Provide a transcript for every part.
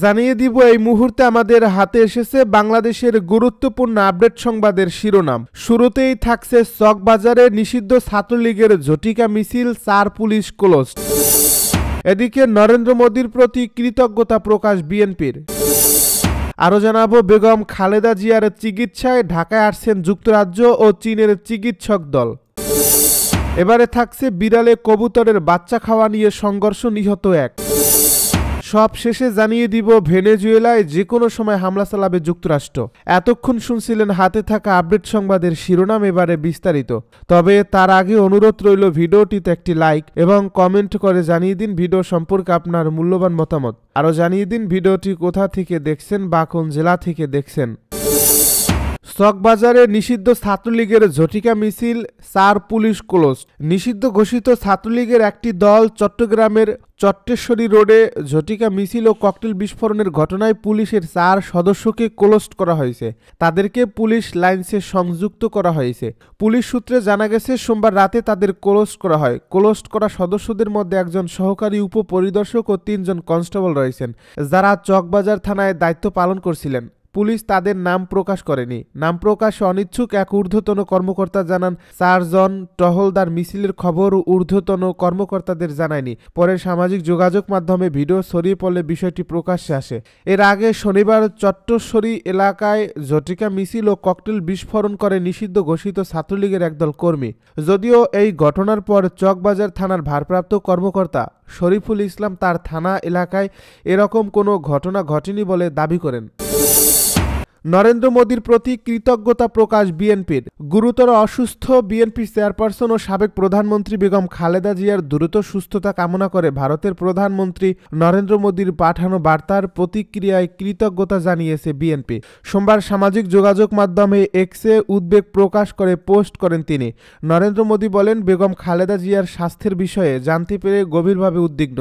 জানিয়ে দিব এই মুহূর্তে আমাদের হাতে এসেছে বাংলাদেশের গুরুত্বপূর্ণ আপডেট সংবাদের শিরোনাম। শুরুতেই থাকছে চকবাজারে নিষিদ্ধ ছাত্রলীগের ঝটিকা মিছিল, 4 পুলিশ ক্লোজ। এদিকে নরেন্দ্র মোদীর প্রতি কৃতজ্ঞতা প্রকাশ বিএনপির। আরও জানাবো বেগম খালেদা জিয়ার চিকিৎসায় ঢাকায় আসছেন যুক্তরাজ্য ও চীনের চিকিৎসক দল। এবারে থাকছে বিড়ালে কবুতরের বাচ্চা খাওয়া নিয়ে সংঘর্ষ, নিহত 1। সব শেষে জানিয়ে দিব ভেনেজুয়েলায় যে কোনো সময় হামলা চালাবে যুক্তরাষ্ট্র। এতক্ষণ শুনছিলেন হাতে থাকা আপডেট সংবাদের শিরোনাম, এবারে বিস্তারিত। তবে তার আগে অনুরোধ রইল ভিডিওটিতে একটি লাইক এবং কমেন্ট করে জানিয়ে দিন ভিডিও সম্পর্কে আপনার মূল্যবান মতামত। আরও জানিয়ে দিন ভিডিওটি কোথা থেকে দেখছেন বা কোন জেলা থেকে দেখছেন। চকবাজারে নিষিদ্ধ ছাত্রলীগের ঝটিকা মিছিল, 4 পুলিশ ক্লোজ। নিষিদ্ধ ঘোষিত ছাত্রলীগের একটি দল চট্টগ্রামের চট্টেশ্বরী রোডে ঝটিকা মিছিল ও ককটেল বিস্ফোরণের ঘটনায় পুলিশের 4 সদস্যকে ক্লোজ করা হয়েছে। তাদেরকে পুলিশ লাইন্সে সংযুক্ত করা হয়েছে। পুলিশ সূত্রে জানা গেছে সোমবার রাতে তাদের ক্লোজ করা হয়। ক্লোজ করা সদস্যদের মধ্যে একজন সহকারী উপপরিদর্শক ও 3 জন কনস্টেবল রয়েছেন, যারা চকবাজার থানায় দায়িত্ব পালন করছিলেন। পুলিশ তাদের নাম প্রকাশ করেনি। নাম প্রকাশে অনিচ্ছুক এক ঊর্ধ্বতন কর্মকর্তা জানান, 4 জন টহলদার মিছিলের খবর ঊর্ধ্বতন কর্মকর্তাদের জানায়নি। পরে সামাজিক যোগাযোগ মাধ্যমে ভিডিও ছড়িয়ে পড়লে বিষয়টি প্রকাশ্যে আসে। এর আগে শনিবার চট্টেশ্বরী এলাকায় ঝটিকা মিছিল ও ককটেল বিস্ফোরণ করে নিষিদ্ধ ঘোষিত ছাত্রলীগের একদল কর্মী। যদিও এই ঘটনার পর চকবাজার থানার ভারপ্রাপ্ত কর্মকর্তা শরীফুল ইসলাম তার থানা এলাকায় এরকম কোনো ঘটনা ঘটেনি বলে দাবি করেন। নরেন্দ্র মোদীর প্রতি কৃতজ্ঞতা প্রকাশ বিএনপির। গুরুতর অসুস্থ বিএনপি চেয়ারপারসন ও সাবেক প্রধানমন্ত্রী বেগম খালেদা জিয়ার দ্রুত সুস্থতা কামনা করে ভারতের প্রধানমন্ত্রী নরেন্দ্র মোদীর পাঠানো বার্তার প্রতিক্রিয়ায় কৃতজ্ঞতা জানিয়েছে বিএনপি। সোমবার সামাজিক যোগাযোগ মাধ্যমে এক্সে উদ্বেগ প্রকাশ করে পোস্ট করেন তিনি। নরেন্দ্র মোদী বলেন, বেগম খালেদা জিয়ার স্বাস্থ্যের বিষয়ে জানতে পেরে গভীরভাবে উদ্বিগ্ন।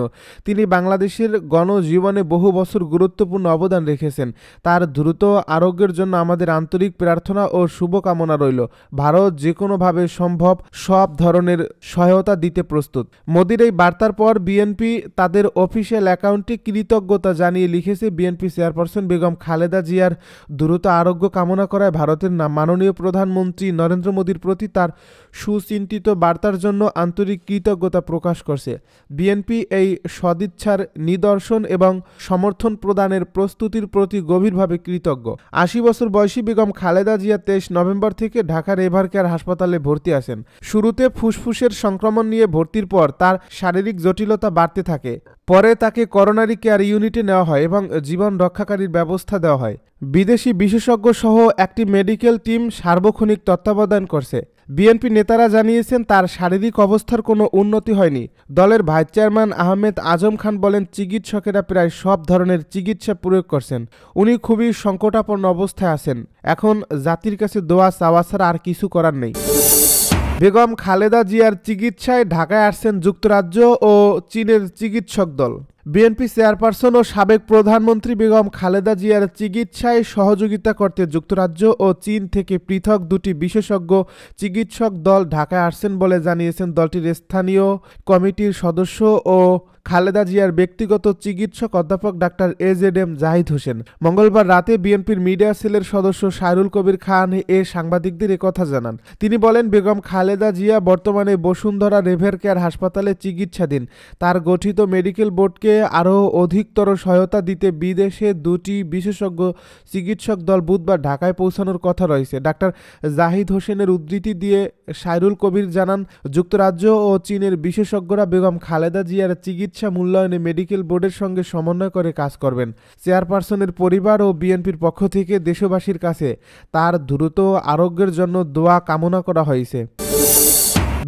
তিনি বাংলাদেশের গণজীবনে বহু বছর গুরুত্বপূর্ণ অবদান রেখেছেন। তার দ্রুত আরোগ্যের জন্য আমাদের আন্তরিক প্রার্থনা ও শুভকামনা রইল। ভারত যে কোনোভাবে সম্ভব সব ধরনের সহায়তা দিতে প্রস্তুত। মোদির এই বার্তার পর বিএনপি তাদের অফিসিয়াল অ্যাকাউন্টে কৃতজ্ঞতা জানিয়ে লিখেছে, বিএনপি চেয়ারপারসন বেগম খালেদা জিয়ার দ্রুত আরোগ্য কামনা করায় ভারতের মাননীয় প্রধানমন্ত্রী নরেন্দ্র মোদীর প্রতি তার সুচিন্তিত বার্তার জন্য আন্তরিক কৃতজ্ঞতা প্রকাশ করছে। বিএনপি এই সদিচ্ছার নিদর্শন এবং সমর্থন প্রদানের প্রস্তুতির প্রতি গভীরভাবে কৃতজ্ঞ। 80 বছর বয়সী বেগম খালেদা জিয়া 23 নভেম্বর থেকে ঢাকার এভারকেয়ার হাসপাতালে ভর্তি আছেন। শুরুতে ফুসফুসের সংক্রমণ নিয়ে ভর্তির পর তার শারীরিক জটিলতা বাড়তে থাকে। পরে তাকে করোনারি কেয়ার ইউনিটে নেওয়া হয় এবং জীবন রক্ষাকারীর ব্যবস্থা দেওয়া হয়। বিদেশি বিশেষজ্ঞ সহ একটি মেডিকেল টিম সার্বক্ষণিক তত্ত্বাবধান করছে। বিএনপি নেতারা জানিয়েছেন, তার শারীরিক অবস্থার কোনো উন্নতি হয়নি। দলের ভাইস চেয়ারম্যান আহমেদ আজম খান বলেন, চিকিৎসকেরা প্রায় সব ধরনের চিকিৎসা প্রয়োগ করছেন। উনি খুবই সংকটাপন্ন অবস্থায় আছেন। এখন জাতির কাছে দোয়া চাওয়া ছাড়া আর কিছু করার নেই। বেগম খালেদা জিয়ার চিকিৎসায় ঢাকায় আসছেন যুক্তরাজ্য ও চীনের চিকিৎসক দল। বিএনপি চেয়ারপারসন ও সাবেক প্রধানমন্ত্রী বেগম খালেদা জিয়ার চিকিৎসায় সহযোগিতা করতে যুক্তরাজ্য ও চীন থেকে পৃথক 2টি বিশেষজ্ঞ চিকিৎসক দল ঢাকায় আসছেন বলে জানিয়েছেন দলটির স্থানীয় কমিটির সদস্য ও খালেদা জিয়ার ব্যক্তিগত চিকিৎসক অধ্যাপক ডাক্তার এজেডএম জাহিদ হোসেন। মঙ্গলবার রাতে বিএনপির মিডিয়া সেলের সদস্য সাইরুল কবির খান সাংবাদিকদের একথা জানান। তিনি বলেন, বেগম খালেদা জিয়া বর্তমানে বসুন্ধরা এভারকেয়ার হাসপাতালে চিকিৎসাধীন। তার গঠিত মেডিকেল বোর্ডকে আরও অধিকতর সহায়তা দিতে বিদেশে 2টি বিশেষজ্ঞ চিকিৎসক দল বুধবার ঢাকায় পৌঁছানোর কথা রয়েছে। ডাক্তার জাহিদ হোসেনের উদ্ধৃতি দিয়ে সাইরুল কবির জানান, যুক্তরাজ্য ও চীনের বিশেষজ্ঞরা বেগম খালেদা জিয়ার চিকিৎসা মূল্যায়নে মেডিকেল বোর্ডের সঙ্গে সমন্বয় করে কাজ করবেন। চেয়ারপারসনের পরিবার ও বিএনপির পক্ষ থেকে দেশবাসীর কাছে তার দ্রুত আরোগ্যের জন্য দোয়া কামনা করা হয়েছে।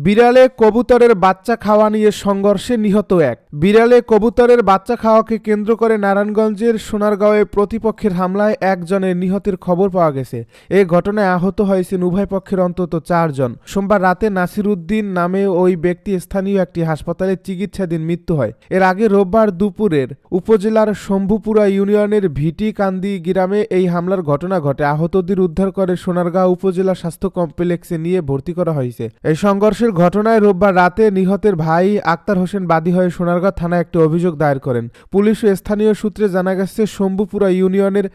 বিড়ালে কবুতরের বাচ্চা খাওয়া নিয়ে সংঘর্ষে নিহত 1। বিড়ালে কবুতরের বাচ্চা খাওয়াকে কেন্দ্র করে নারায়ণগঞ্জের সোনারগাঁওয়ে প্রতিপক্ষের হামলায় 1 জনের নিহতের খবর পাওয়া গেছে। এই ঘটনায় আহত হয়েছেন উভয় পক্ষের অন্তত 4 জন। সোমবার রাতে নাসির উদ্দিন নামে ওই ব্যক্তি স্থানীয় একটি হাসপাতালে চিকিৎসাধীন মৃত্যু হয়। এর আগে রোববার দুপুরের উপজেলার শম্ভুপুরা ইউনিয়নের ভিটিকান্দি গ্রামে এই হামলার ঘটনা ঘটে। আহতদের উদ্ধার করে সোনারগাঁও উপজেলা স্বাস্থ্য কমপ্লেক্সে নিয়ে ভর্তি করা হয়েছে। এই সংঘর্ষের ঘটনায় রোববার রাতে নিহতের ভাই আক্তার হোসেন বাদী হয়ে সোনারগাঁও থানায় একটি অভিযোগ দায়ের করেন। পুলিশ ও স্থানীয় সূত্রে জানা গেছে, শম্ভুপুরা ইউনিয়নের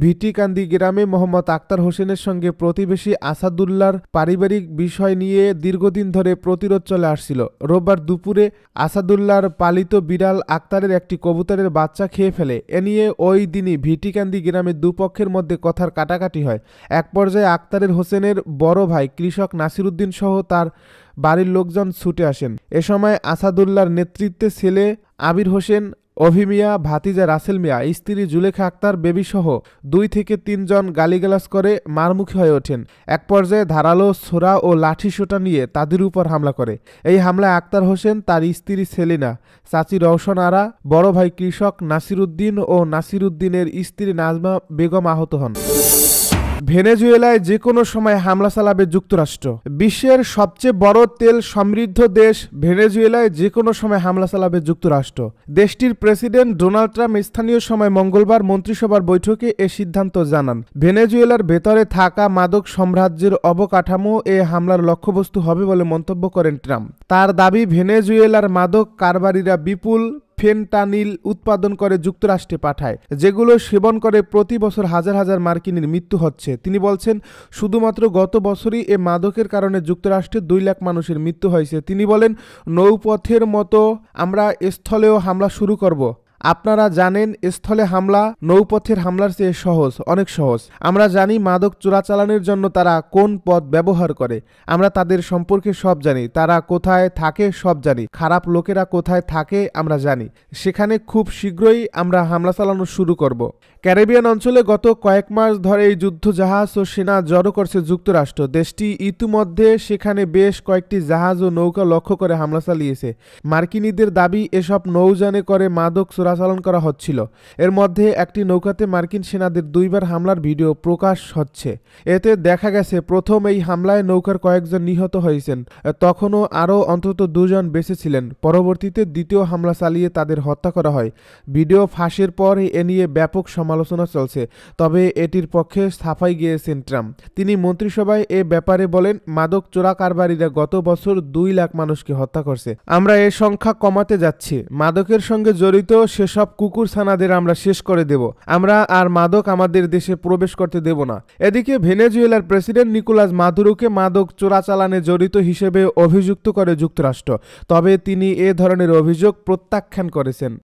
ভিটিকান্দি গ্রামে মোহাম্মদ আক্তার হোসেনের সঙ্গে প্রতিবেশী আসাদুল্লাহর পারিবারিক বিষয় নিয়ে দীর্ঘদিন ধরে প্রতিরোধ চলে আসছিল। রোববার দুপুরে আসাদুল্লাহর পালিত বিড়াল আক্তারের একটি কবুতরের বাচ্চা খেয়ে ফেলে। এ নিয়ে ওই দিনই ভিটিকান্দি গ্রামে দুপক্ষের মধ্যে কথার কাটাকাটি হয়। এক পর্যায়ে আক্তারের হোসেনের বড় ভাই কৃষক নাসিরউদ্দিন সহ তার বাড়ির লোকজন ছুটে আসেন। এ সময় আসাদুল্লাহর নেতৃত্বে ছেলে আবির হোসেন, অভিমিয়া, ভাতিজা রাসেল মিয়া, স্ত্রী জুলেখা আক্তার বেবিসহ 2 থেকে 3 জন গালিগালাজ করে মারমুখী হয়ে ওঠেন। এক পর্যায়ে ধারালো ছোরা ও লাঠিসোঁটা নিয়ে তাদের উপর হামলা করে। এই হামলায় আক্তার হোসেন, তার স্ত্রী সেলিনা, চাচি রওশন আরা, বড় ভাই কৃষক নাসিরউদ্দিন ও নাসিরউদ্দিনের স্ত্রী নাজমা বেগম আহত হন। ভেনেজুয়েলায় যে কোনো সময় হামলা চালাবে যুক্তরাষ্ট্র। বিশ্বের সবচেয়ে বড় তেল সমৃদ্ধ দেশ ভেনেজুয়েলায় যে কোনো সময় হামলা চালাবে যুক্তরাষ্ট্র। দেশটির প্রেসিডেন্ট ডোনাল্ড ট্রাম্প স্থানীয় সময় মঙ্গলবার মন্ত্রিসভার বৈঠকে এ সিদ্ধান্ত জানান। ভেনেজুয়েলার ভেতরে থাকা মাদক সাম্রাজ্যের অবকাঠামো এ হামলার লক্ষ্যবস্তু হবে বলে মন্তব্য করেন ট্রাম্প। তার দাবি, ভেনেজুয়েলার মাদক কারবারিরা বিপুল ফেনটানিল উৎপাদন করে যুক্তরাষ্ট্রে পাঠায়, যেগুলো সেবন করে প্রতি বছর হাজার হাজার মার্কিনের মৃত্যু হচ্ছে। তিনি বলছেন, শুধুমাত্র গত বছরই এ মাদকের কারণে যুক্তরাষ্ট্রে 2 লাখ মানুষের মৃত্যু হয়েছে। তিনি বলেন, নৌপথের মতো আমরা স্থলেও হামলা শুরু করব। আপনারা জানেন, স্থলে হামলা নৌপথের হামলার চেয়ে সহজ, অনেক সহজ। আমরা জানি মাদক চোরাচালানের জন্য তারা কোন পথ ব্যবহার করে। আমরা তাদের সম্পর্কে সব জানি, তারা কোথায় থাকে সব জানি, খারাপ লোকেরা কোথায় থাকে আমরা জানি। সেখানে খুব শীঘ্রই আমরা হামলা চালানো শুরু করব। ক্যারিবিয়ান অঞ্চলে গত কয়েক মাস ধরে এই যুদ্ধজাহাজ ও সেনা জড়ো করছে যুক্তরাষ্ট্র। দেশটি ইতিমধ্যে সেখানে বেশ কয়েকটি জাহাজ ও নৌকা লক্ষ্য করে হামলা চালিয়েছে। মার্কিনীদের দাবি, এসব নৌযানে করে মাদক চোরাচালান করা হচ্ছিল। এর মধ্যে একটি নৌকাতে মার্কিন সেনাদের 2 বার হামলার ভিডিও প্রকাশ হচ্ছে। এতে দেখা গেছে, প্রথম এই হামলায় নৌকার কয়েকজন নিহত হয়েছেন, তখনও আরও অন্তত 2 জন বেঁচে ছিলেন। পরবর্তীতে দ্বিতীয় হামলা চালিয়ে তাদের হত্যা করা হয়। ভিডিও ফাঁসের পর এ নিয়ে ব্যাপক সমালোচনা চলছে, তবে এটির পক্ষে সাফাই গিয়েছেন ট্রাম্প। তিনি মন্ত্রিসভায় এ ব্যাপারে বলেন, মাদক চোরা কারবারিরা গত বছর 2 লাখ মানুষকে হত্যা করছে। আমরা এ সংখ্যা কমাতে যাচ্ছি। মাদকের সঙ্গে জড়িত সেসব কুকুর ছানাদের আমরা শেষ করে দেব। আমরা আর মাদক আমাদের দেশে প্রবেশ করতে দেব না। এদিকে ভেনেজুয়েলার প্রেসিডেন্ট নিকোলাস মাদুরোকে মাদক চোরাচালানে জড়িত হিসেবে অভিযুক্ত করে যুক্তরাষ্ট্র, তবে তিনি এ ধরনের অভিযোগ প্রত্যাখ্যান করেছেন।